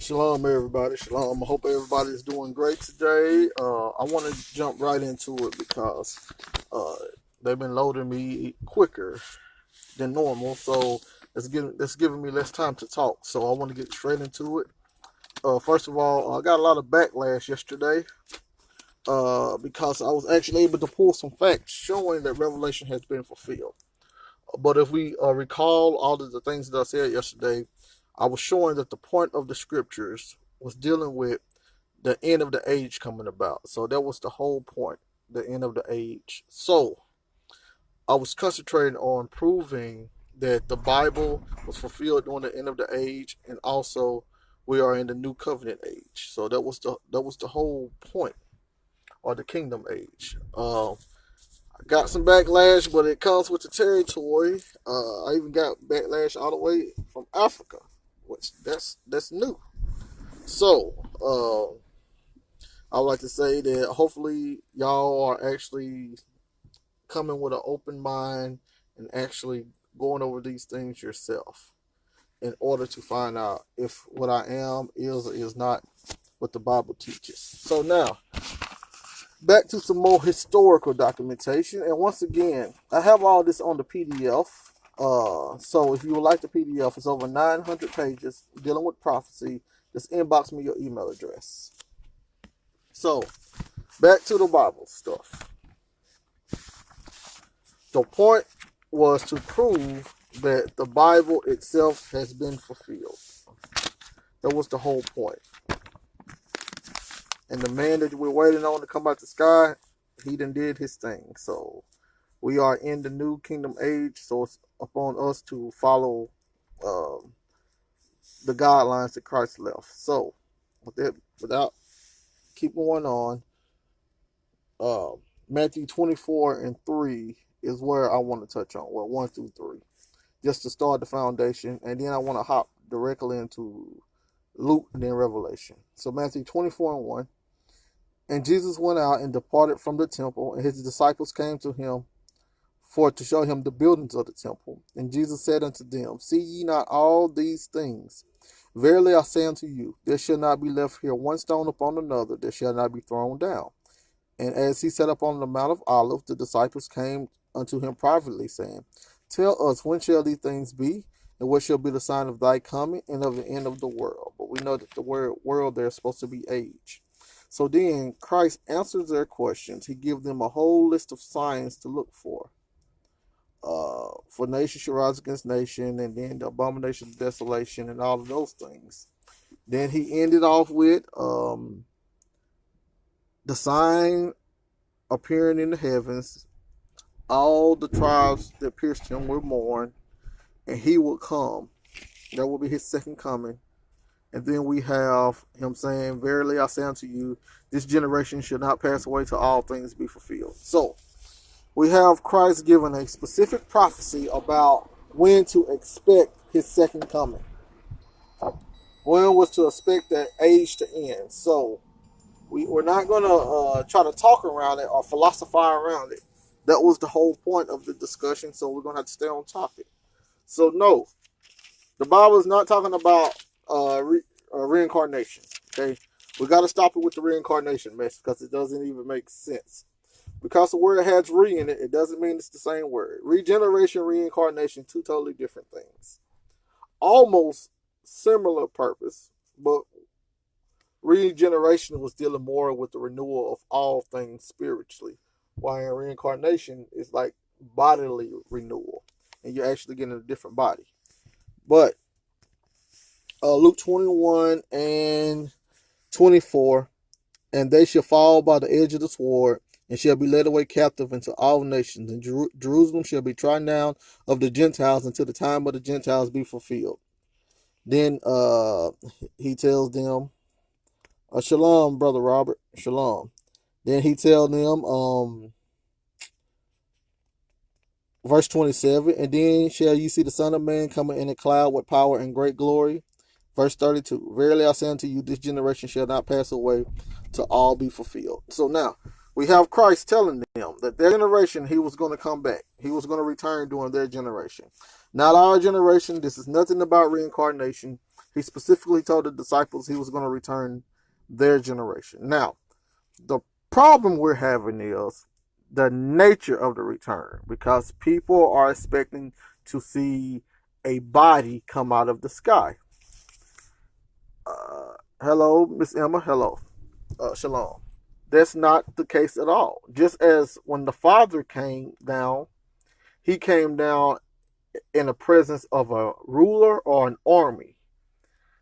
Shalom, everybody. Shalom. I hope everybody is doing great today. I want to jump right into it because uh, they've been loading me quicker than normal, so it's giving me less time to talk. So I want to get straight into it. First of all, I got a lot of backlash yesterday because I was actually able to pull some facts showing that Revelation has been fulfilled. But if we recall all of the things that I said yesterday, I was showing that the point of the scriptures was dealing with the end of the age coming about. So that was the whole point, the end of the age. So I was concentrating on proving that the Bible was fulfilled during the end of the age, and also we are in the new covenant age. So that was the whole point, or the kingdom age. I got some backlash, but it comes with the territory. I even got backlash all the way from Africa, which that's new. So I would like to say that hopefully y'all are actually coming with an open mind and actually going over these things yourself in order to find out if what I am is or is not what the Bible teaches. So now, back to some more historical documentation. And once again, I have all this on the PDF. So if you would like the PDF, it's over 900 pages dealing with prophecy. Just inbox me your email address. So, back to the Bible stuff. The point was to prove that the Bible itself has been fulfilled. That was the whole point. And the man that we're waiting on to come out the sky, he done did his thing. So we are in the new kingdom age. So it's upon us to follow the guidelines that Christ left. So without keeping going on, Matthew 24:3 is where I want to touch on. Well, 1 through 3, just to start the foundation, and then I want to hop directly into Luke and then Revelation. So Matthew 24:1. And Jesus went out and departed from the temple, and his disciples came to him for to show him the buildings of the temple. And Jesus said unto them, See ye not all these things? Verily I say unto you, there shall not be left here one stone upon another that shall not be thrown down. And as he sat upon the Mount of Olives, the disciples came unto him privately, saying, Tell us, when shall these things be? And what shall be the sign of thy coming and of the end of the world? But we know that the word world there is supposed to be age. So then Christ answers their questions. He gives them a whole list of signs to look for. For nation shall rise against nation, and then the abomination of desolation, and all of those things. Then he ended off with the sign appearing in the heavens. All the tribes that pierced him will mourn, and he will come. That will be his second coming. And then we have him saying, Verily I say unto you, this generation shall not pass away till all things be fulfilled. So, we have Christ giving a specific prophecy about when to expect his second coming. When was to expect that age to end. So, we're not going to try to talk around it or philosophize around it. That was the whole point of the discussion, so we're going to have to stay on topic. So, no, the Bible is not talking about reincarnation. Okay, we got to stop it with the reincarnation mess because it doesn't even make sense. Because the word has re in it, it doesn't mean it's the same word. Regeneration, reincarnation, two totally different things. Almost similar purpose, but regeneration was dealing more with the renewal of all things spiritually, while in reincarnation is like bodily renewal, and you're actually getting a different body. But Luke 21:24, and they shall fall by the edge of the sword, and shall be led away captive into all nations, and Jerusalem shall be trodden down of the Gentiles until the time of the Gentiles be fulfilled. Then he tells them, Shalom, Brother Robert, Shalom. Then he tells them, verse 27, and then shall ye see the Son of Man coming in a cloud with power and great glory. Verse 32, Verily I say unto you, this generation shall not pass away till all be fulfilled. So now, we have Christ telling them that their generation, he was going to come back. He was going to return during their generation. Not our generation. This is nothing about reincarnation. He specifically told the disciples he was going to return their generation. Now, the problem we're having is the nature of the return, because people are expecting to see a body come out of the sky. Hello, Miss Emma. Hello. Shalom. That's not the case at all. Just as when the Father came down, he came down in the presence of a ruler or an army.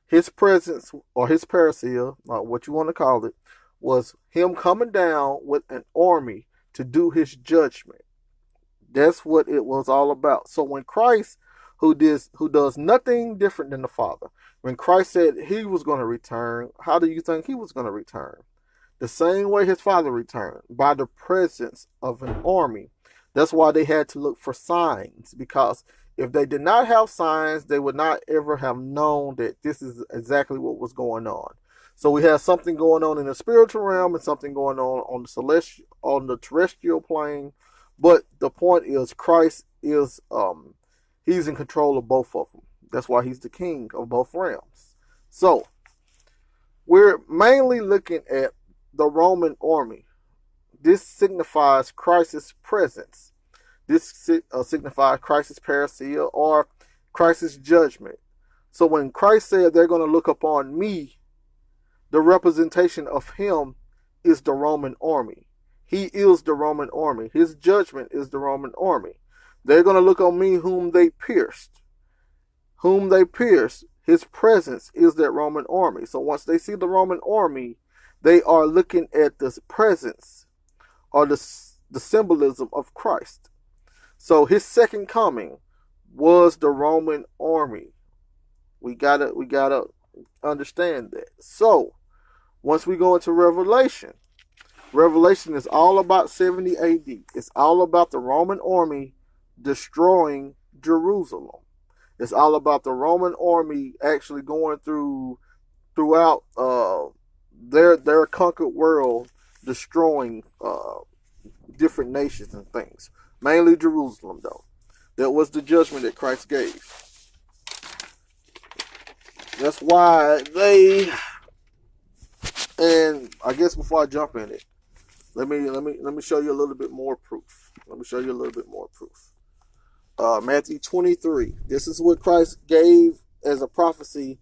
His presence, or his parousia, what you want to call it, was him coming down with an army to do his judgment. That's what it was all about. So when Christ, who does nothing different than the Father, when Christ said he was going to return, how do you think he was going to return? The same way his Father returned, by the presence of an army. That's why they had to look for signs, because if they did not have signs, they would not ever have known that this is exactly what was going on. So we have something going on in the spiritual realm and something going on the terrestrial plane. But the point is, Christ is he's in control of both of them. That's why he's the king of both realms. So we're mainly looking at the Roman army. This signifies Christ's presence. This signifies Christ's parousia, or Christ's judgment. So when Christ said they're going to look upon me, the representation of him is the Roman army. He is the Roman army. His judgment is the Roman army. They're going to look on me whom they pierced. Whom they pierced, his presence is that Roman army. So once they see the Roman army, they are looking at the presence, or the symbolism of Christ. So his second coming was the Roman army. We gotta understand that. So once we go into Revelation is all about 70 AD. It's all about the Roman army destroying Jerusalem. It's all about the Roman army actually going throughout their conquered world, destroying different nations and things. Mainly Jerusalem, though. That was the judgment that Christ gave. That's why and I guess before I jump in it, let me show you a little bit more proof. Matthew 23. This is what Christ gave as a prophecy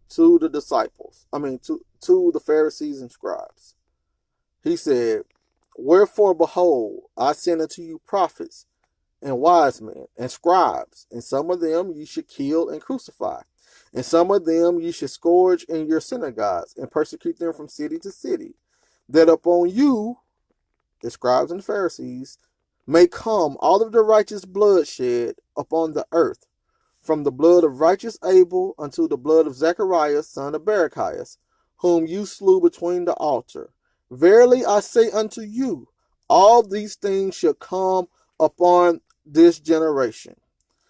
to the disciples. To the Pharisees and scribes. He said, "Wherefore, behold, I send unto you prophets and wise men and scribes, and some of them ye should kill and crucify, and some of them ye should scourge in your synagogues, and persecute them from city to city, that upon you, the scribes and Pharisees, may come all of the righteous bloodshed upon the earth, from the blood of righteous Abel unto the blood of Zacharias, son of Barachias, whom you slew between the altar. Verily I say unto you, all these things shall come upon this generation."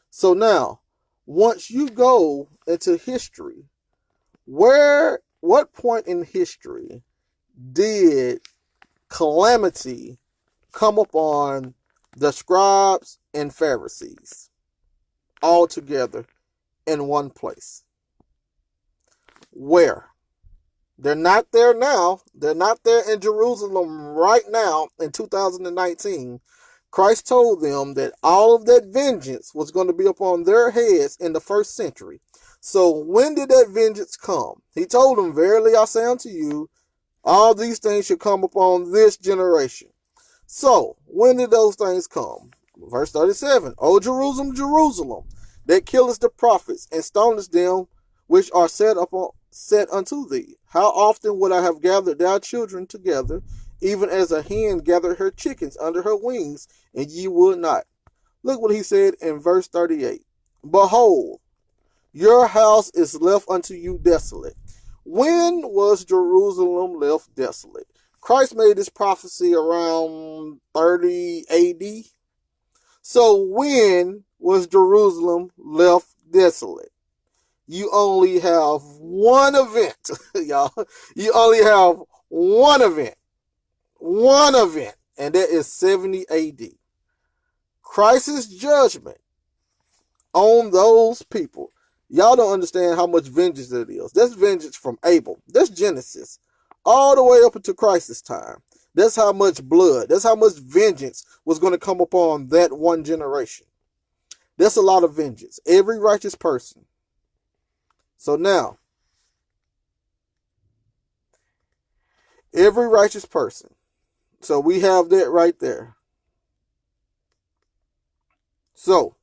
So now, once you go into history, what point in history did calamity come upon the scribes and Pharisees all together in one place? Where? They're not there now. They're not there in Jerusalem right now in 2019. Christ told them that all of that vengeance was going to be upon their heads in the first century. So when did that vengeance come? He told them, "Verily I say unto you, all these things shall come upon this generation." So when did those things come? Verse 37. "O Jerusalem, Jerusalem, that killest the prophets and stonest them which are set unto thee. How often would I have gathered thy children together, even as a hen gathered her chickens under her wings, and ye would not." Look what he said in verse 38. "Behold, your house is left unto you desolate." When was Jerusalem left desolate? Christ made this prophecy around 30 AD. So when was Jerusalem left desolate? You only have one event, y'all. You only have one event, and that is 70 AD. Christ's judgment on those people Y'all don't understand how much vengeance it is. That's vengeance from Abel. That's Genesis. All the way up into Christ's time. That's how much blood, that's how much vengeance was going to come upon that one generation. That's a lot of vengeance. Every righteous person. So now, every righteous person. So we have that right there. So,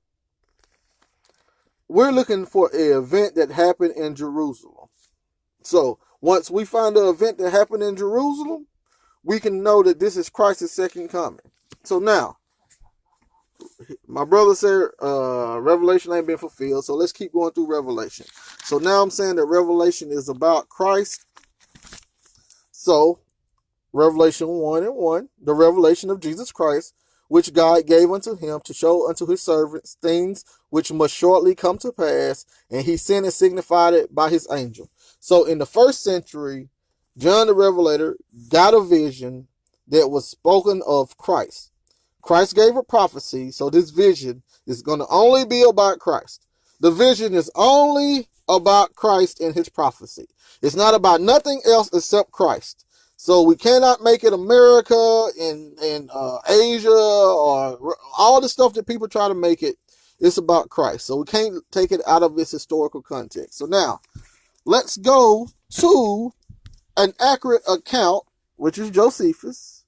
we're looking for an event that happened in Jerusalem. So, once we find an event that happened in Jerusalem, we can know that this is Christ's second coming. So now, my brother said Revelation ain't been fulfilled, so let's keep going through Revelation. So now I'm saying that Revelation is about Christ. So, Revelation 1:1, the revelation of Jesus Christ, which God gave unto him to show unto his servants things which must shortly come to pass, and he sent and signified it by his angel. So in the first century, John the Revelator got a vision that was spoken of Christ. Christ gave a prophecy, so this vision is going to only be about Christ. The vision is only about Christ and his prophecy. It's not about nothing else except Christ. So we cannot make it America and Asia or all the stuff that people try to make it. It's about Christ. So we can't take it out of its historical context. So now, let's go to an accurate account, which is Josephus,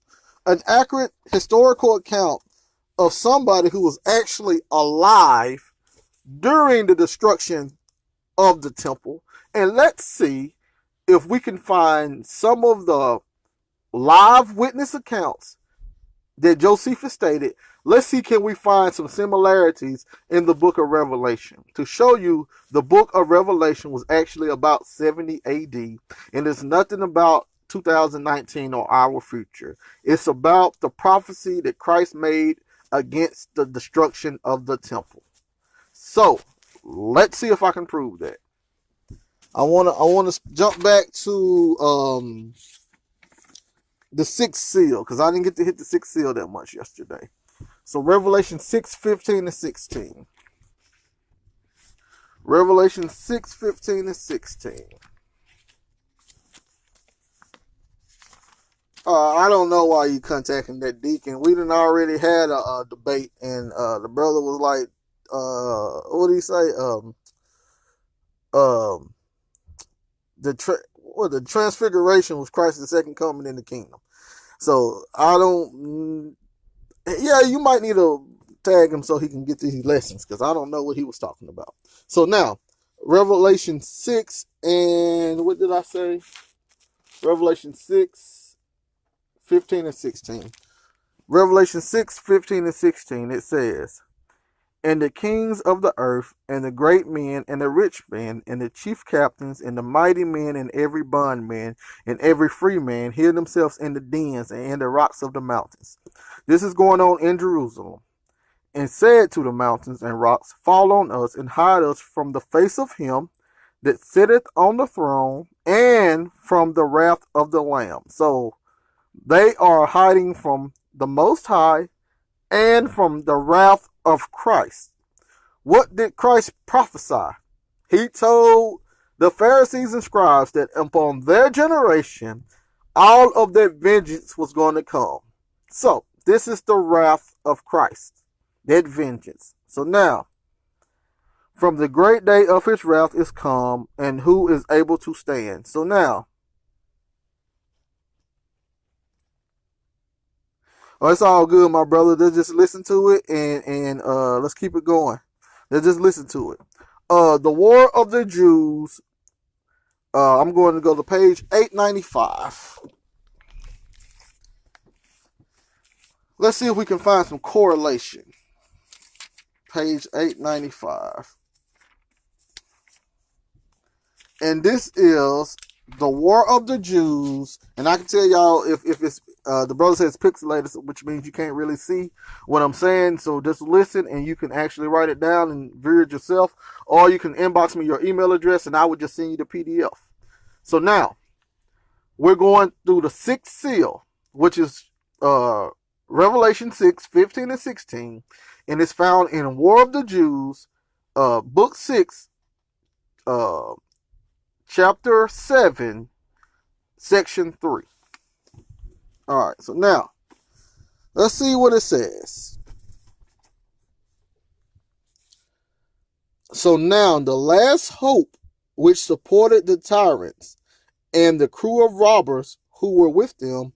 an accurate historical account of somebody who was actually alive during the destruction of the temple. And let's see if we can find some of the live witness accounts that Josephus stated. Let's see, can we find some similarities in the book of Revelation to show you the book of Revelation was actually about 70 AD, and it's nothing about 2019 or our future. It's about the prophecy that Christ made against the destruction of the temple. So let's see if I can prove that. I want to jump back to the sixth seal, because I didn't get to hit the sixth seal that much yesterday. So Revelation 6:15-16. Revelation 6:15-16. I don't know why you contacting that deacon. We done already had a debate, and the brother was like, what did he say? The transfiguration was Christ's second coming in the kingdom. So I don't. Yeah, you might need to tag him so he can get these lessons, because I don't know what he was talking about. So now, Revelation 6 and what did I say? Revelation 6:15-16. Revelation 6:15-16. It says, "And the kings of the earth, and the great men, and the rich men, and the chief captains, and the mighty men, and every bondman, and every free man, hid themselves in the dens and in the rocks of the mountains." This is going on in Jerusalem. "And said to the mountains and rocks, Fall on us, and hide us from the face of him that sitteth on the throne, and from the wrath of the Lamb." So they are hiding from the Most High and from the wrath of Christ. What did Christ prophesy? He told the Pharisees and scribes that upon their generation, all of their vengeance was going to come. So this is the wrath of Christ, that vengeance. So now, from the great day of his wrath is come, and who is able to stand? So now, it's all good, my brother. Let's just listen to it, and let's keep it going. Let's just listen to it. The War of the Jews. I'm going to go to page 895. Let's see if we can find some correlation. Page 895. And this is the War of the Jews. And I can tell y'all if it's, the brother says pixelated, which means you can't really see what I'm saying. So just listen, and you can actually write it down and view it yourself. Or you can inbox me your email address, and I would just send you the PDF. So now, we're going through the sixth seal, which is Revelation 6:15-16. And it's found in War of the Jews, book 6, chapter 7, section 3. All right, so now, let's see what it says. So now, the last hope which supported the tyrants and the crew of robbers who were with them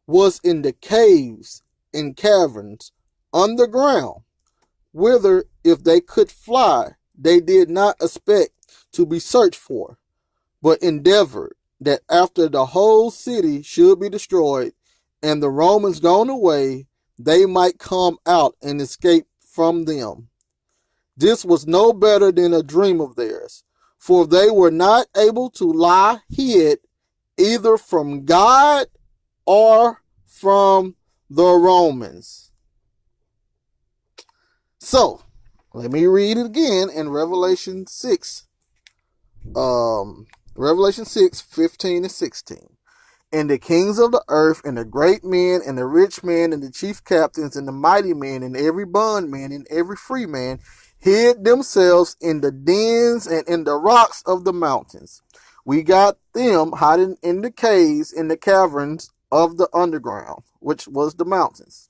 was in the caves and caverns underground, whither, if they could fly, they did not expect to be searched for, but endeavored that after the whole city should be destroyed and the Romans gone away, they might come out and escape from them. This was no better than a dream of theirs, for they were not able to lie hid either from God or from the Romans. So, let me read it again in Revelation 6. Revelation 6, 15 and 16. And the kings of the earth, and the great men, and the rich men, and the chief captains, and the mighty men, and every bondman, and every free man, hid themselves in the dens and in the rocks of the mountains. We got them hiding in the caves, in the caverns of the underground, which was the mountains.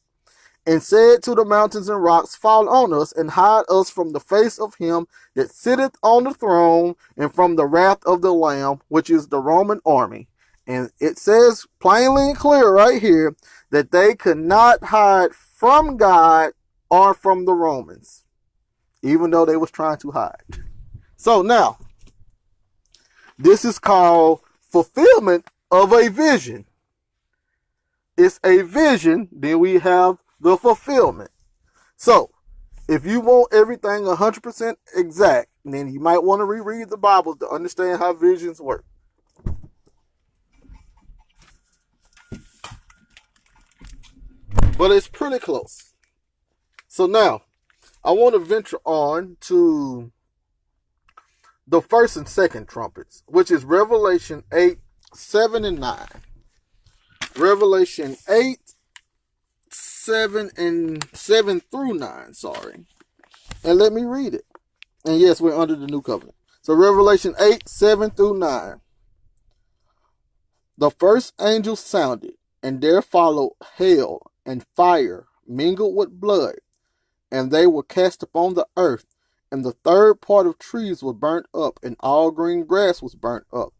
And said to the mountains and rocks, fall on us, and hide us from the face of him that sitteth on the throne, and from the wrath of the Lamb, which is the Roman army. And it says plainly and clear right here that they could not hide from God or from the Romans, even though they was trying to hide. So now, this is called fulfillment of a vision. It's a vision, then we have the fulfillment. So, if you want everything 100% exact, then you might want to reread the Bible to understand how visions work. But it's pretty close. So now, I want to venture on to the first and second trumpets, which is Revelation 8, 7 and 9. Revelation 8, 7 through 9, sorry. And let me read it. And yes, we're under the new covenant. So Revelation 8, 7 through 9. The first angel sounded, and there followed hail and fire mingled with blood, and they were cast upon the earth, and the third part of trees was burnt up, and all green grass was burnt up.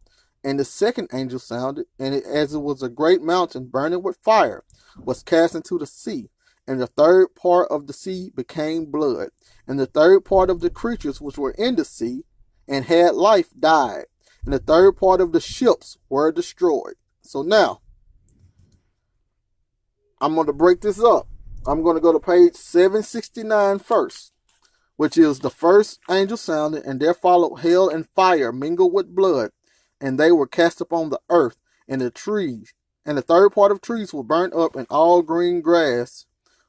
And the second angel sounded, and as it was a great mountain burning with fire, was cast into the sea, and the third part of the sea became blood, and the third part of the creatures which were in the sea and had life died, and the third part of the ships were destroyed. So now, I'm going to break this up. I'm going to go to page 769 first, which is the first angel sounded, and there followed hail and fire mingled with blood, and they were cast upon the earth, and the trees, and the third part of trees were burnt up, and all green grass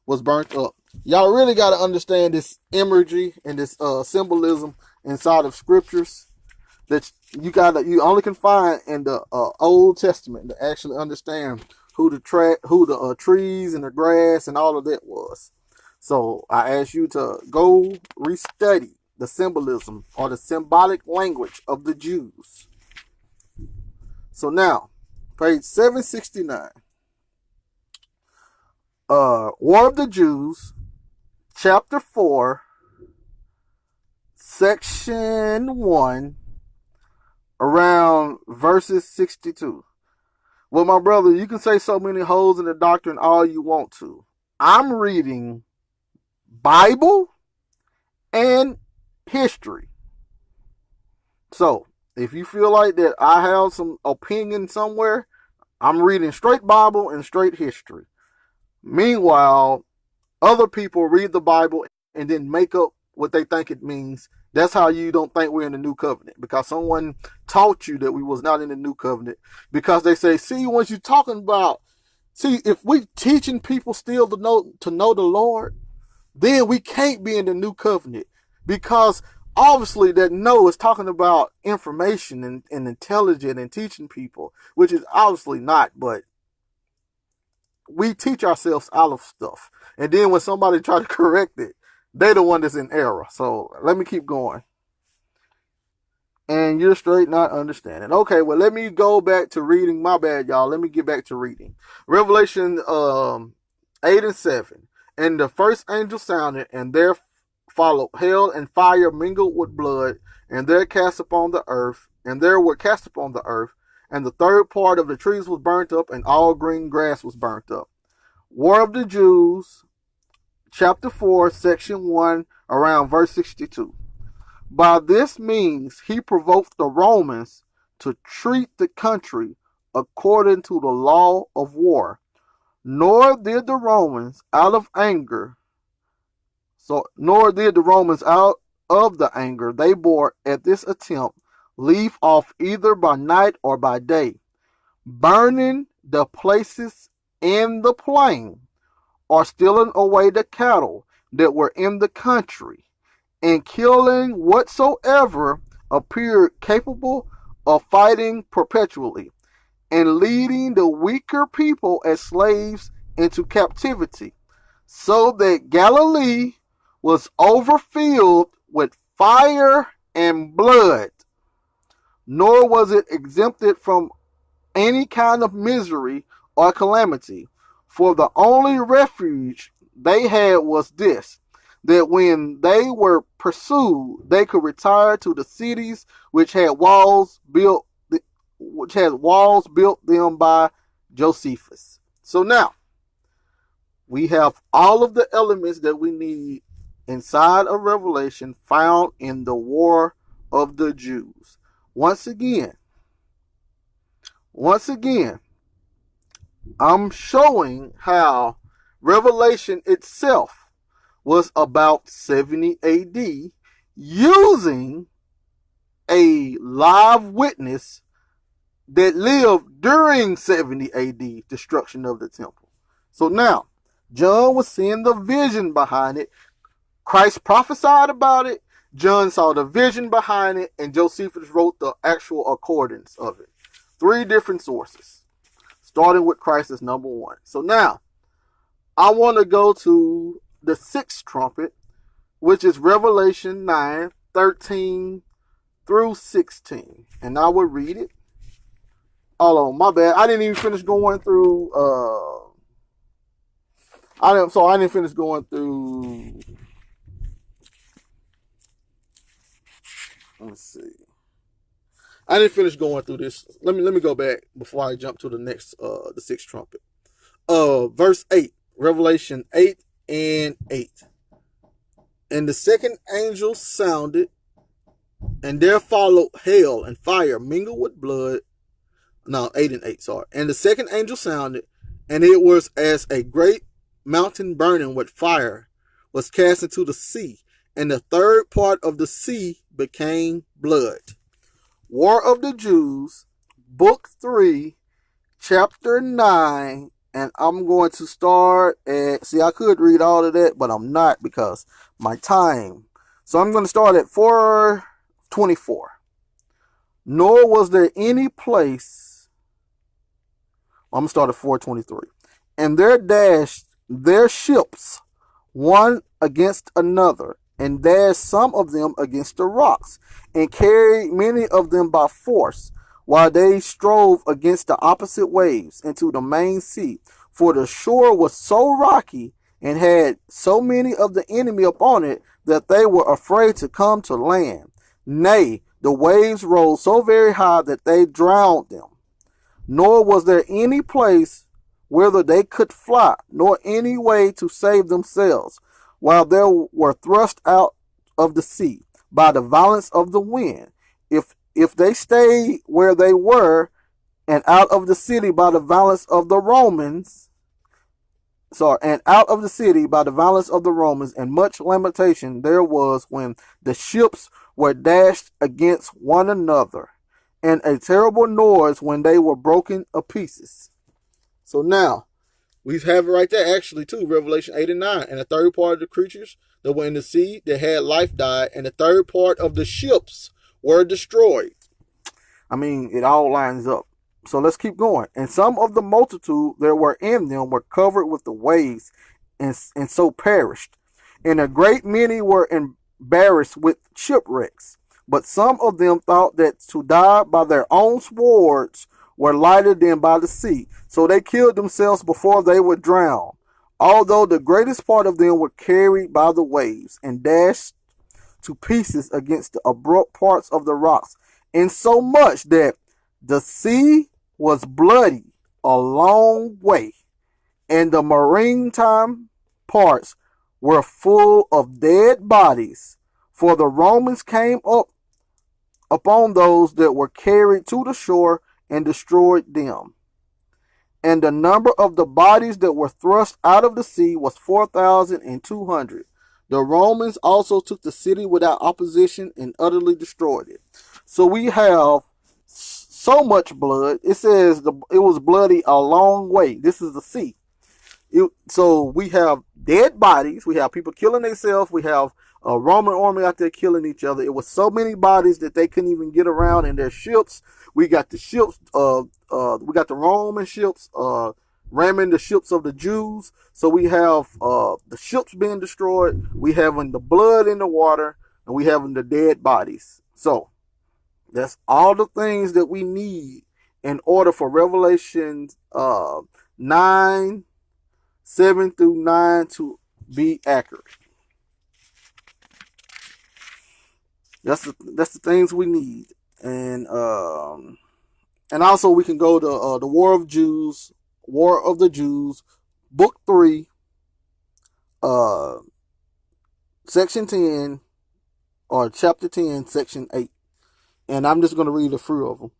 was burnt up. Y'all really got to understand this imagery and this symbolism inside of scriptures that you only can find in the Old Testament to actually understand who the trees and the grass and all of that was. So I ask you to go restudy the symbolism or the symbolic language of the Jews. So now, page 769. War of the Jews, chapter 4, section 1, around verses 62. Well, my brother, you can say so many holes in the doctrine all you want to. I'm reading Bible and history. So, if you feel like that I have some opinion somewhere, I'm reading straight Bible and straight history. Meanwhile, other people read the Bible and then make up what they think it means. That's how you don't think we're in the new covenant, because someone taught you that we was not in the new covenant, because they say, see, what you're talking about, see, if we teaching people still to know the Lord, then we can't be in the new covenant, because obviously that no is talking about information and intelligent and teaching people, which is obviously not, but we teach ourselves out of stuff. And then when somebody try to correct it, they're the one that's in error. So let me keep going. and you're straight not understanding. Okay, well, let me go back to reading. My bad, y'all. Let me get back to reading. Revelation 8 and 7. And the first angel sounded, and there followed hail and fire mingled with blood, and there cast upon the earth, and there were cast upon the earth, and the third part of the trees was burnt up, and all green grass was burnt up. War of the Jews, chapter 4, section 1, around verse 62. By this means he provoked the Romans to treat the country according to the law of war. Nor did the Romans out of the anger they bore at this attempt leave off either by night or by day, burning the places in the plain, or stealing away the cattle that were in the country, and killing whatsoever appeared capable of fighting perpetually, and leading the weaker people as slaves into captivity, so that Galilee was overfilled with fire and blood, nor was it exempted from any kind of misery or calamity, for the only refuge they had was this, that when they were pursued, they could retire to the cities which had walls built them by Josephus. So now we have all of the elements that we need inside of Revelation found in the War of the Jews. Once again, I'm showing how Revelation itself was about 70 AD using a live witness that lived during 70 AD destruction of the temple. So now, John was seeing the vision behind it. Christ prophesied about it. John saw the vision behind it, and Josephus wrote the actual accordance of it. 3 different sources, starting with Christ as number 1. So now, I want to go to the 6th trumpet, which is Revelation 9, 13 through 16. And I will read it. Oh, my bad. I didn't even finish going through, I didn't finish going through, let's see. I didn't finish going through this. Let me go back before I jump to the next, the 6th trumpet. Verse 8, Revelation 8 and 8. And the second angel sounded, and there followed hail and fire mingled with blood. No, 8 and 8, sorry. And the second angel sounded, and it was as a great mountain burning with fire was cast into the sea, and the third part of the sea became blood. War of the Jews, book 3, chapter 9, and I'm going to start at, I could read all of that, but I'm not because my time. So I'm going to start at 4:24. Nor was there any place, I'm going to start at 4:23. And there dashed their ships one against another, and dashed some of them against the rocks, and carried many of them by force, while they strove against the opposite waves into the main sea. For the shore was so rocky, and had so many of the enemy upon it, that they were afraid to come to land. Nay, the waves rose so very high that they drowned them. Nor was there any place whither they could fly, nor any way to save themselves, while they were thrust out of the sea by the violence of the wind. If they stayed where they were, and out of the city by the violence of the Romans, and much lamentation there was when the ships were dashed against one another, and a terrible noise when they were broken to pieces. So now, we have it right there, actually, too, Revelation 8 and 9. And the third part of the creatures that were in the sea that had life died, and the third part of the ships were destroyed. I mean, it all lines up. So let's keep going. And some of the multitude that were in them were covered with the waves, and so perished. And a great many were embarrassed with shipwrecks. But some of them thought that to die by their own swords were lighter than by the sea. So they killed themselves before they were drowned. Although the greatest part of them were carried by the waves and dashed to pieces against the abrupt parts of the rocks, insomuch that the sea was bloody a long way, and the maritime parts were full of dead bodies. For the Romans came up upon those that were carried to the shore and destroyed them. And the number of the bodies that were thrust out of the sea was 4,200. The Romans also took the city without opposition and utterly destroyed it. So we have so much blood. It says it was bloody a long way. This is the sea. So we have dead bodies. We have people killing themselves. We have a Roman army out there killing each other. It was so many bodies that they couldn't even get around in their ships. We got the ships. We got the Roman ships ramming the ships of the Jews. So we have the ships being destroyed. We having the blood in the water, and we having the dead bodies. So that's all the things that we need in order for Revelation 9, 7 through 9 to be accurate. That's the things we need. And also we can go to the War of the Jews, Book 3, Section 10, or Chapter 10, Section 8. And I'm just going to read a few of them,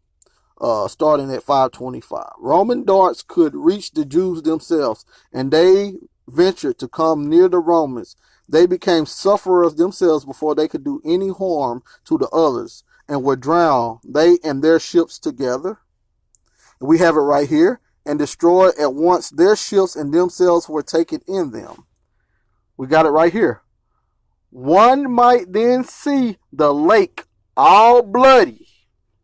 starting at 525. Roman darts could reach the Jews themselves, and they ventured to come near the Romans. They became sufferers themselves before they could do any harm to the others, and were drowned, they and their ships together. We have it right here. And destroyed at once their ships, and themselves were taken in them. We got it right here. One might then see the lake all bloody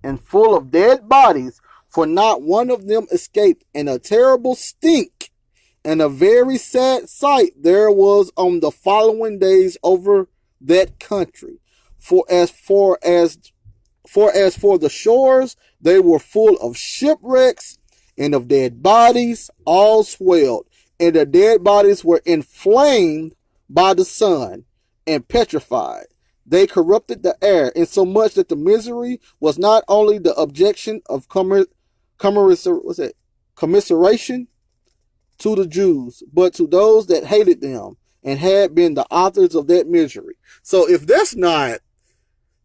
and full of dead bodies, for not one of them escaped, and a terrible stink and a very sad sight there was on the following days over that country. For as for the shores, they were full of shipwrecks and of dead bodies, all swelled, and the dead bodies were inflamed by the sun and petrified. They corrupted the air, insomuch that the misery was not only the objection of commiseration to the Jews, but to those that hated them and had been the authors of that misery. So if that's not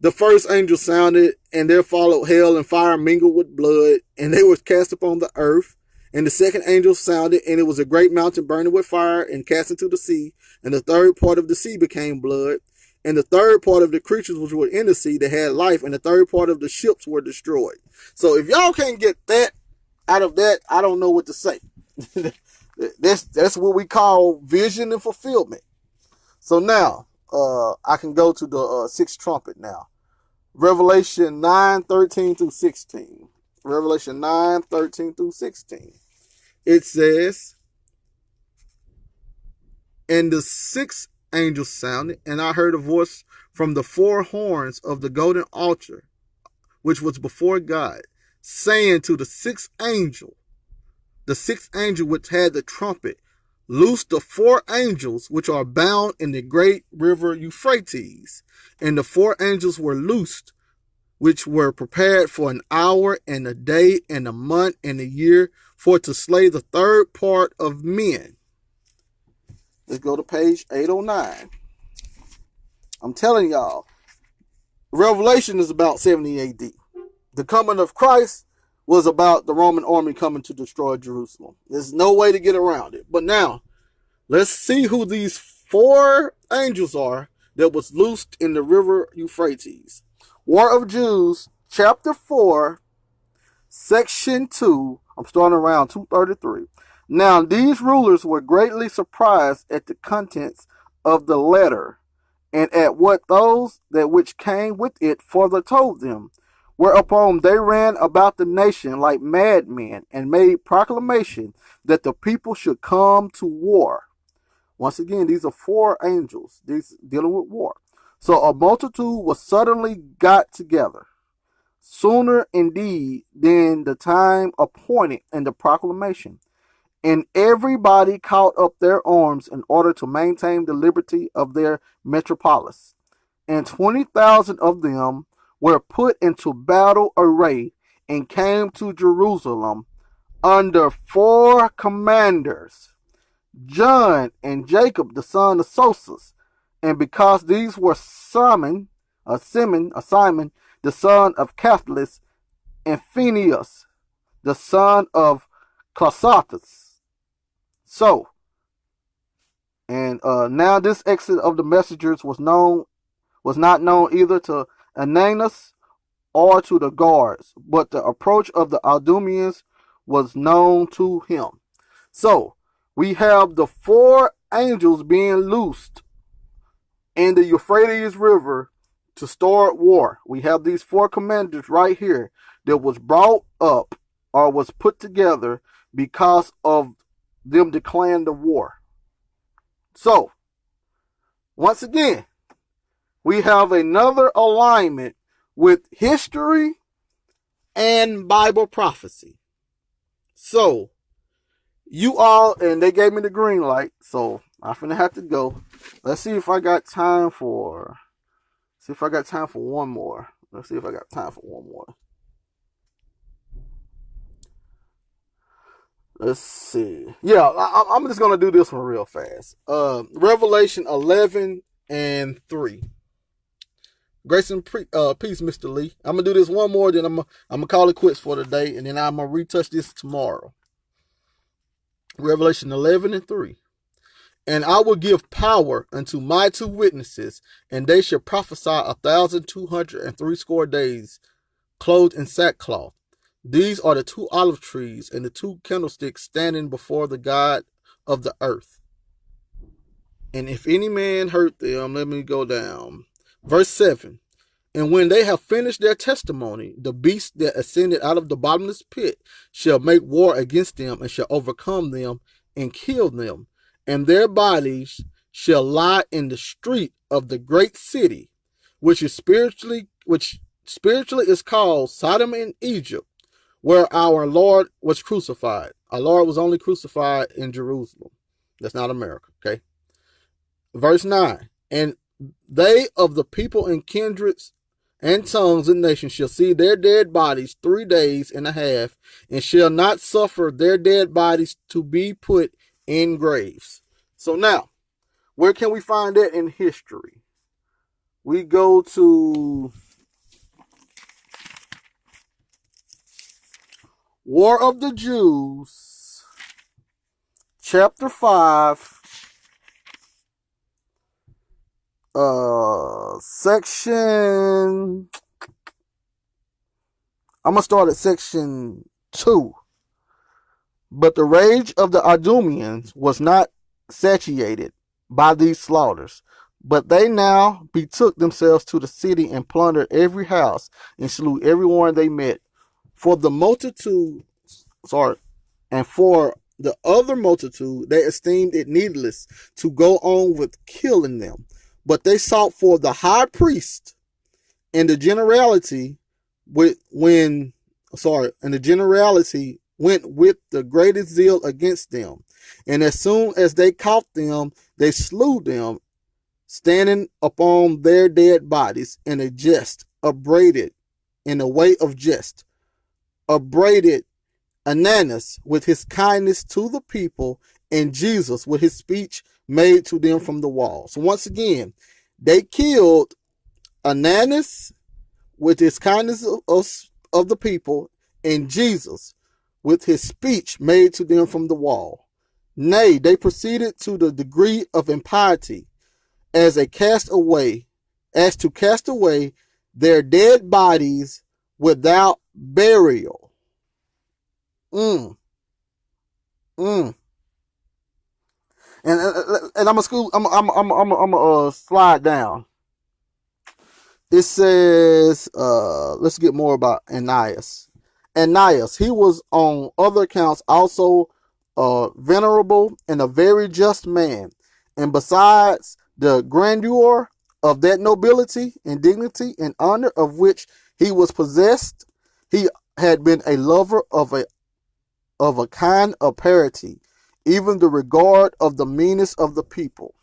the first angel sounded, and there followed hail and fire mingled with blood, and they were cast upon the earth. And the second angel sounded, and it was a great mountain burning with fire and cast into the sea. And the third part of the sea became blood. And the third part of the creatures which were in the sea that had life, and the third part of the ships were destroyed. So if y'all can't get that out of that, I don't know what to say. That's what we call vision and fulfillment. So now, I can go to the sixth trumpet now. Revelation 9:13 through 16. Revelation 9:13 through 16. It says, and the sixth angel sounded, and I heard a voice from the four horns of the golden altar, which was before God, saying to the sixth angel which had the trumpet, loose the four angels which are bound in the great river Euphrates. And the four angels were loosed, which were prepared for an hour and a day and a month and a year, for to slay the third part of men. Let's go to page 809. I'm telling y'all, Revelation is about 70 AD. The coming of Christ was about the Roman army coming to destroy Jerusalem. There's no way to get around it. But now, let's see who these four angels are that was loosed in the river Euphrates. War of Jews, chapter 4, section 2. I'm starting around 233. Now these rulers were greatly surprised at the contents of the letter, and at what those that which came with it further told them. Whereupon they ran about the nation like madmen, and made proclamation that the people should come to war. Once again, these are four angels. These dealing with war. So a multitude was suddenly got together, sooner indeed than the time appointed in the proclamation. And everybody caught up their arms in order to maintain the liberty of their metropolis. And 20,000 of them were put into battle array and came to Jerusalem under 4 commanders, John and Jacob the son of Sosas. And because these were Simon the son of Cathlus, and Phineas, the son of Closatus. So, and now this exit of the messengers was not known either to Ananias or to the guards, but the approach of the Idumeans was known to him. So, we have the 4 angels being loosed in the Euphrates River to start war. We have these 4 commanders right here that was brought up or was put together because of them declaring the war. So, once again, we have another alignment with history and Bible prophecy. So, you all, and they gave me the green light, so I'm finna have to go. Let's see if I got time for one more. Let's see if I got time for one more. Let's see. Yeah, I'm just going to do this one real fast. Revelation 11 and 3. Grace and peace, Mr. Lee. I'm going to do this one more, then I'm going to call it quits for today, and then I'm going to retouch this tomorrow. Revelation 11 and 3. And I will give power unto my 2 witnesses, and they shall prophesy 1,260 days, clothed in sackcloth. These are the 2 olive trees and the 2 candlesticks standing before the God of the earth. And if any man hurt them, let me go down. Verse 7. And when they have finished their testimony, the beast that ascended out of the bottomless pit shall make war against them and shall overcome them and kill them. And their bodies shall lie in the street of the great city, which spiritually is called Sodom and Egypt, where our Lord was crucified. Our Lord was only crucified in Jerusalem. That's not America, okay? Verse 9. And they of the people and kindreds and tongues and nations shall see their dead bodies 3 days and a half, and shall not suffer their dead bodies to be put in graves. So now, where can we find that in history? We go to War of the Jews, chapter 5, section, I'm going to start at section 2. But the rage of the Idumeans was not satiated by these slaughters, but they now betook themselves to the city and plundered every house and slew everyone they met. For the other multitude, they esteemed it needless to go on with killing them. But they sought for the high priest, and the generality went with the greatest zeal against them. And as soon as they caught them, they slew them, standing upon their dead bodies in a way of jest, upbraided Ananias with his kindness to the people, and Jesus with his speech made to them from the wall. So once again, they killed Ananias with his kindness of the people, and Jesus with his speech made to them from the wall. Nay, they proceeded to the degree of impiety as to cast away their dead bodies without burial. And I'm gonna slide down. It says, let's get more about Ananias. Ananias, he was on other accounts also venerable and a very just man. And besides the grandeur of that nobility and dignity and honor of which he was possessed, he had been a lover of a kind of parity, even the regard of the meanest of the people.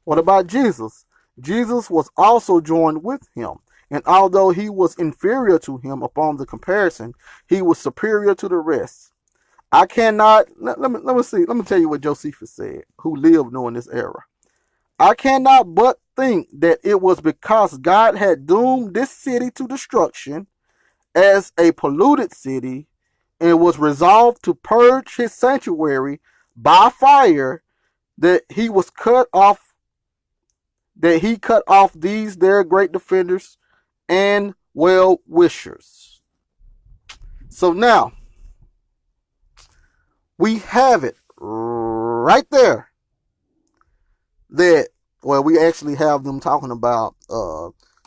What about Jesus? Jesus was also joined with him, and although he was inferior to him upon the comparison, he was superior to the rest. I cannot, let me tell you what Josephus said, who lived during this era. I cannot but think that it was because God had doomed this city to destruction as a polluted city and was resolved to purge his sanctuary by fire that he cut off these their great defenders and well wishers. So now we have it right there that, well, we actually have them talking about,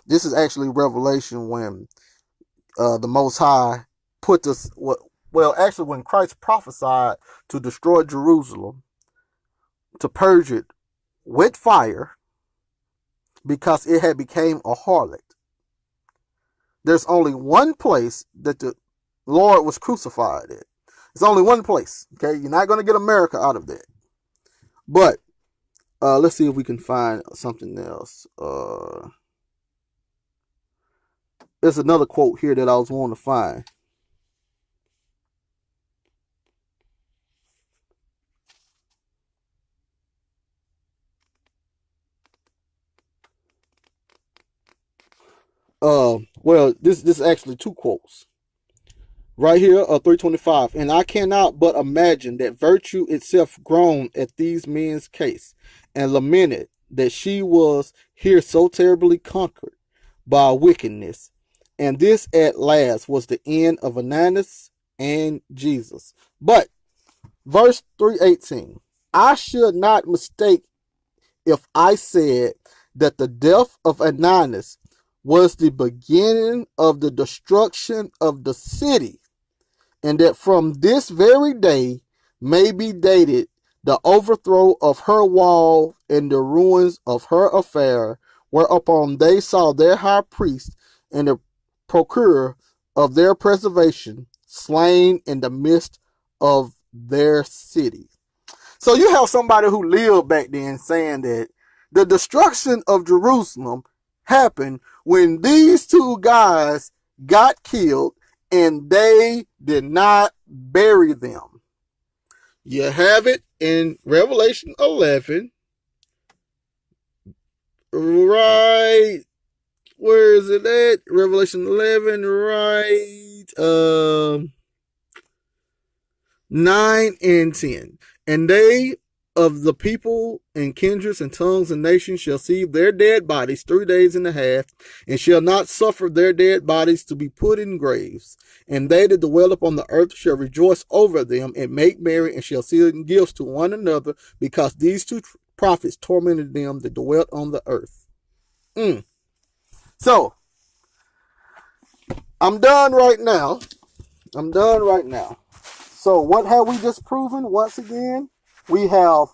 this is actually Revelation when the Most High put this, well, actually when Christ prophesied to destroy Jerusalem, to purge it with fire because it had become a harlot. There's only one place that the Lord was crucified at. It's only one place. Okay, you're not going to get America out of that. But let's see if we can find something else. There's another quote here that I was wanting to find. Well, this is actually two quotes. Right here, 325. And I cannot but imagine that virtue itself groaned at these men's case, and lamented that she was here so terribly conquered by wickedness. And this at last was the end of Ananias and Jesus. But, verse 318, I should not mistake if I said that the death of Ananias was the beginning of the destruction of the city, and that from this very day may be dated the overthrow of her wall and the ruins of her affair, whereupon they saw their high priest and the procurer of their preservation slain in the midst of their city. So you have somebody who lived back then saying that the destruction of Jerusalem happened when these two guys got killed and they did not bury them. You have it in Revelation 11. Right. Where is it at? Revelation 11, right? 9 and 10. And they of the people and kindreds and tongues and nations shall see their dead bodies 3 days and a half, and shall not suffer their dead bodies to be put in graves. And they that dwell upon the earth shall rejoice over them and make merry, and shall send gifts to one another, because these two prophets tormented them that dwelt on the earth. So, I'm done right now. So, what have we just proven once again? We have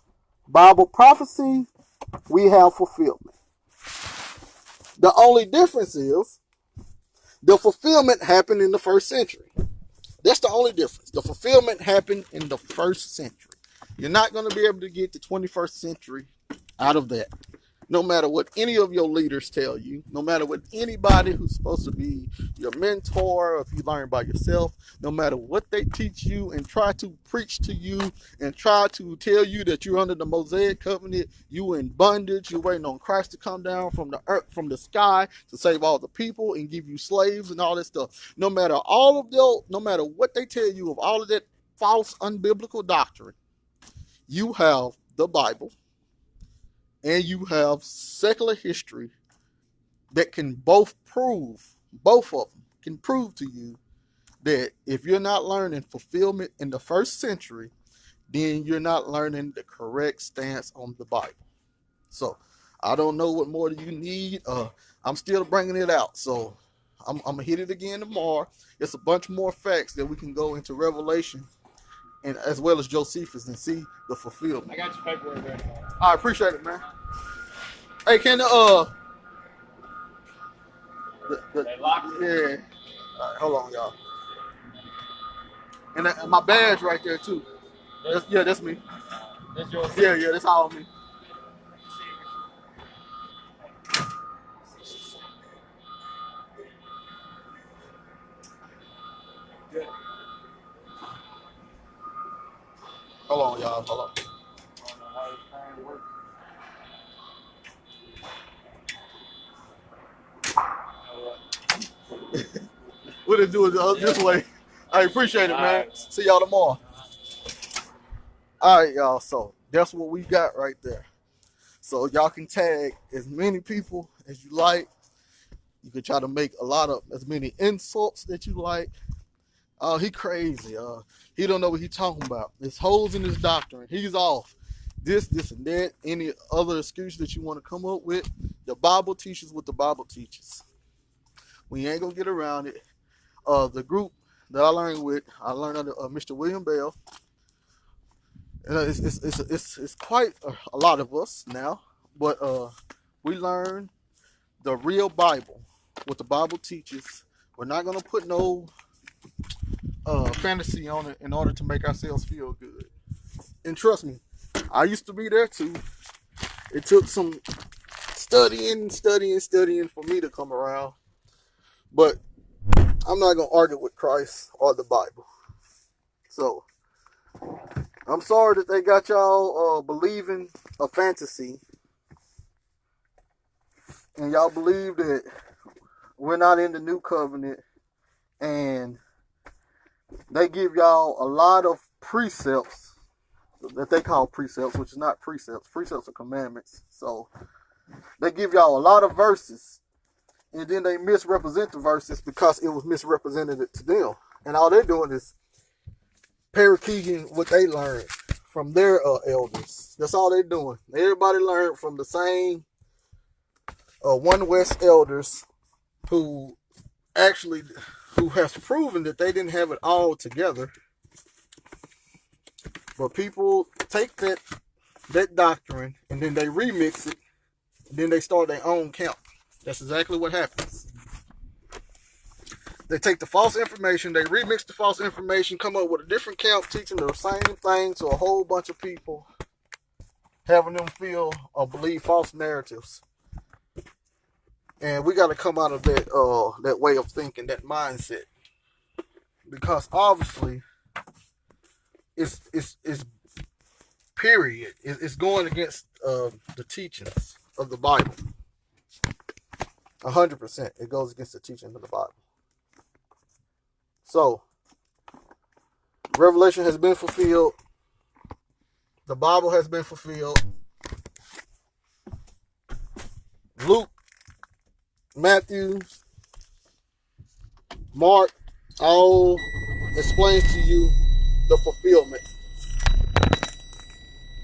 Bible prophecy. We have fulfillment. The only difference is the fulfillment happened in the first century. That's the only difference. The fulfillment happened in the first century. You're not going to be able to get the 21st century out of that. No matter what any of your leaders tell you, no matter what anybody who's supposed to be your mentor, or if you learn by yourself, no matter what they teach you and try to preach to you and try to tell you that you're under the Mosaic covenant, you in bondage, you're waiting on Christ to come down from the earth, from the sky to save all the people and give you slaves and all that stuff. No matter what they tell you of all of that false, unbiblical doctrine, you have the Bible. And you have secular history that can both of them can prove to you that if you're not learning fulfillment in the first century, then you're not learning the correct stance on the Bible. So I don't know what more do you need. I'm still bringing it out. So I'm going to hit it again tomorrow. It's a bunch more facts that we can go into Revelation and as well as Josephus and see the fulfillment. I got your paperwork ready. I appreciate it, man. Hey, can They locked it. Yeah. All right, hold on, y'all. And my badge right there too. That's me. That's yours. Yeah, that's all me. Good. Hold on, y'all. Hold on. I don't know how this thing works. We'll just do it this way. I appreciate it, man. See y'all tomorrow. All right, y'all. So that's what we got right there. So y'all can tag as many people as you like. You can try to make as many insults that you like. Oh, he crazy. He don't know what he talking about. There's holes in his doctrine. He's off. This, and that. Any other excuse that you want to come up with. The Bible teaches what the Bible teaches. We ain't gonna get around it. The group that I learned under Mr. William Bell. And it's quite a lot of us now, but we learn the real Bible, what the Bible teaches. We're not gonna put no fantasy on it in order to make ourselves feel good. And trust me, I used to be there too. It took some studying for me to come around. But I'm not going to argue with Christ or the Bible. So, I'm sorry that they got y'all believing a fantasy. And y'all believe that we're not in the new covenant. And they give y'all a lot of precepts that they call precepts, which is not precepts. Precepts are commandments. So they give y'all a lot of verses, and then they misrepresent the verses because it was misrepresented to them. And all they're doing is parakeeting what they learned from their elders. That's all they're doing. Everybody learned from the same One West elders who has proven that they didn't have it all together. But people take that doctrine and then they remix it, and then they start their own camp. That's exactly what happens. They take the false information, they remix the false information, come up with a different camp teaching the same thing to a whole bunch of people, having them feel or believe false narratives. And we got to come out of that way of thinking, that mindset, because obviously it's period. It's going against the teachings of the Bible. 100%. It goes against the teachings of the Bible. So, Revelation has been fulfilled. The Bible has been fulfilled. Luke, Matthew, Mark all explains to you the fulfillment.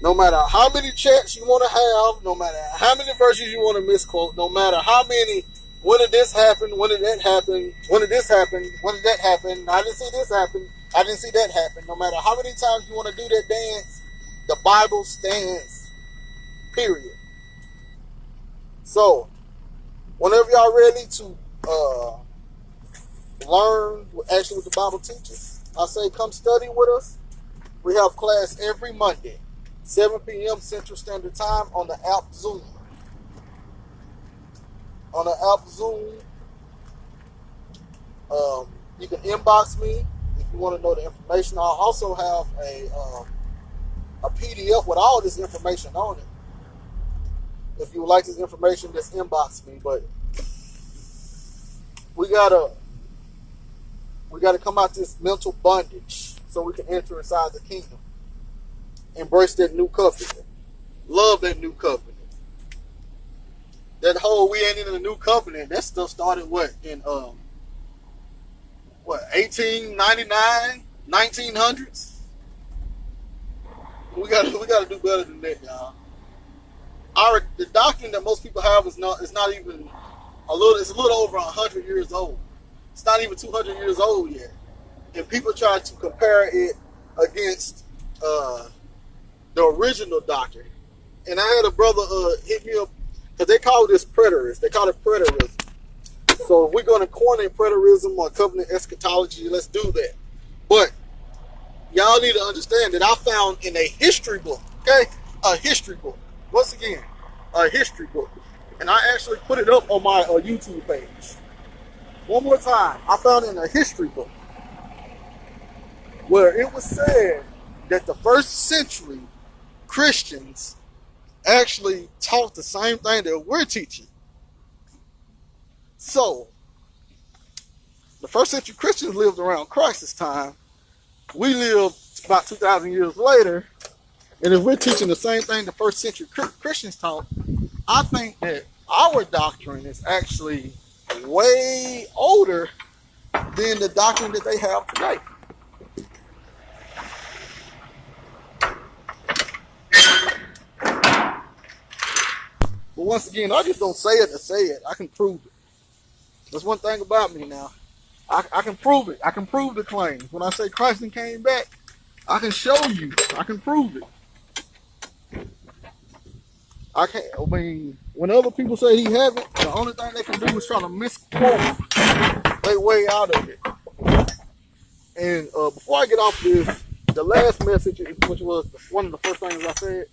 No matter how many chats you want to have, no matter how many verses you want to misquote, no matter how many, when did this happen, when did that happen, when did this happen, when did that happen, I didn't see this happen, I didn't see that happen. No matter how many times you want to do that dance, the Bible stands, period. So, whenever y'all ready to learn actually what the Bible teaches, I say come study with us. We have class every Monday, 7 p.m. Central Standard Time on the app Zoom. On the app Zoom, you can inbox me if you want to know the information. I'll also have a PDF with all this information on it. If you would like this information, just inbox me. But we gotta come out this mental bondage so we can enter inside the kingdom. Embrace that new covenant. Love that new covenant. That whole we ain't in the new covenant, that stuff started in 1899, 1900s. We gotta do better than that, y'all. The doctrine that most people have is not even it's a little over 100 years old. It's not even 200 years old yet. And people try to compare it against the original doctrine. And I had a brother hit me up because they call this preterist. They call it preterism. So if we're going to corner preterism or covenant eschatology, let's do that. But y'all need to understand that I found in a history book, okay? A history book. Once again, a history book. And I actually put it up on my YouTube page. One more time, I found in a history book where it was said that the first century Christians actually taught the same thing that we're teaching. So, the first century Christians lived around Christ's time. We live about 2,000 years later, and if we're teaching the same thing the first century Christians taught, I think that our doctrine is actually way older than the doctrine that they have today. But once again, I just don't say it to say it. I can prove it. That's one thing about me now. I can prove it. I can prove the claims. When I say Christ came back, I can show you. I can prove it. I mean, when other people say he haven't, the only thing they can do is try to misquote their way out of it. And before I get off this, the last message, which was one of the first things I said,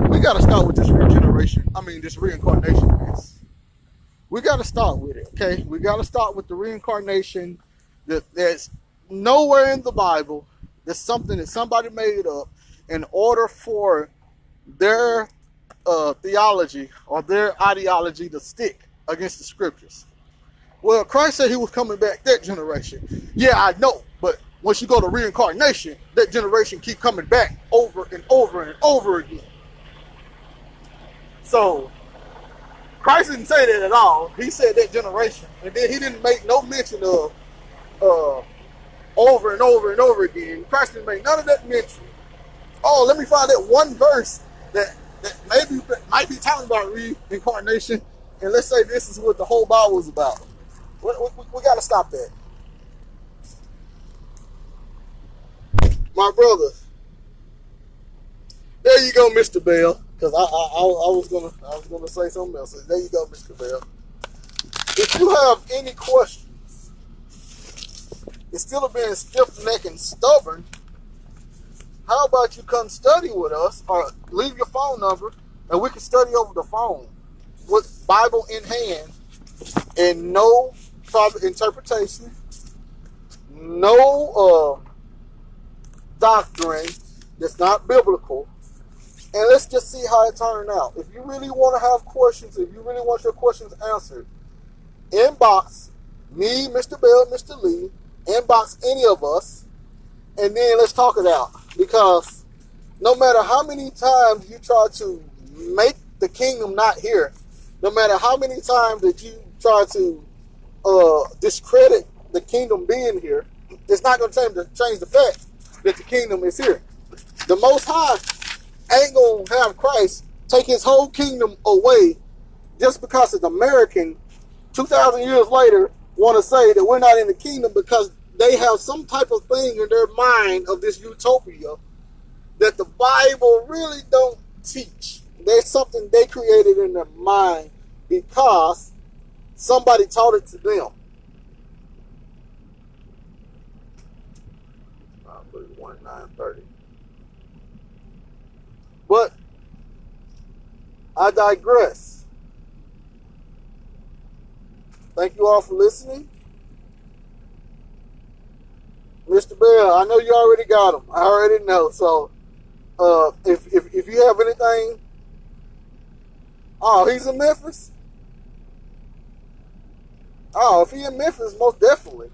we got to start with this this reincarnation mess. We got to start with it, okay? We got to start with the reincarnation. There's nowhere in the Bible. There's something that somebody made up in order for their theology or their ideology to stick against the scriptures. Well, Christ said he was coming back that generation. Yeah, I know, but once you go to reincarnation, that generation keep coming back over and over and over again. So, Christ didn't say that at all. He said that generation. And then he didn't make no mention of over and over and over again. Christ didn't make none of that mention. Oh, let me find that one verse that maybe might be talking about reincarnation, and let's say this is what the whole Bible is about. We got to stop that. My brother. There you go, Mr. Bell. Because I was gonna say something else. There you go, Mr. Bell. If you have any questions, instead of being stiff-necked and stubborn, how about you come study with us, or leave your phone number, and we can study over the phone with Bible in hand, and no private interpretation, no doctrine that's not biblical. And let's just see how it turned out. If you really want to have questions, if you really want your questions answered, inbox me, Mr. Bell, Mr. Lee, inbox any of us, and then let's talk it out. Because no matter how many times you try to make the kingdom not here, no matter how many times that you try to discredit the kingdom being here, it's not going to change the fact that the kingdom is here. The Most High ain't gonna have Christ take his whole kingdom away just because an American 2,000 years later want to say that we're not in the kingdom because they have some type of thing in their mind of this utopia that the Bible really don't teach. There's something they created in their mind because somebody taught it to them. 9:30. But I digress. Thank you all for listening. Mr. Bell, I know you already got him. I already know. So if you have anything, oh, he's in Memphis? Oh, if he's in Memphis, most definitely.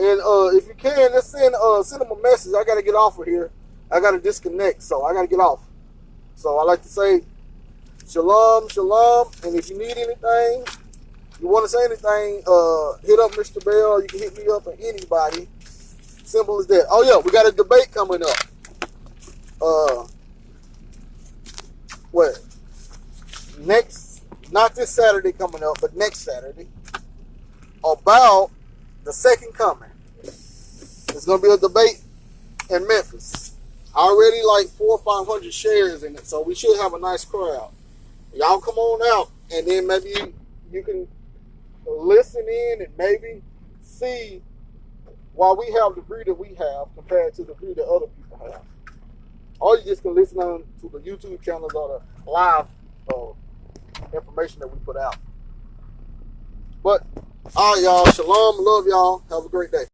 And if you can, let's send him a message. I got to get off of here. I got to disconnect, so I got to get off. So I like to say shalom, shalom. And if you need anything, you want to say anything, hit up Mr. Bell. You can hit me up or anybody. Simple as that. Oh, yeah, we got a debate coming up. What? Not this Saturday coming up, but next Saturday, about the second coming. It's going to be a debate in Memphis. Already like 400 or 500 shares in it, so we should have a nice crowd. Y'all come on out, and then maybe you can listen in and maybe see why we have the view that we have compared to the view that other people have. Or you just can listen on to the YouTube channels or the live information that we put out. But all right, y'all. Shalom. Love y'all. Have a great day.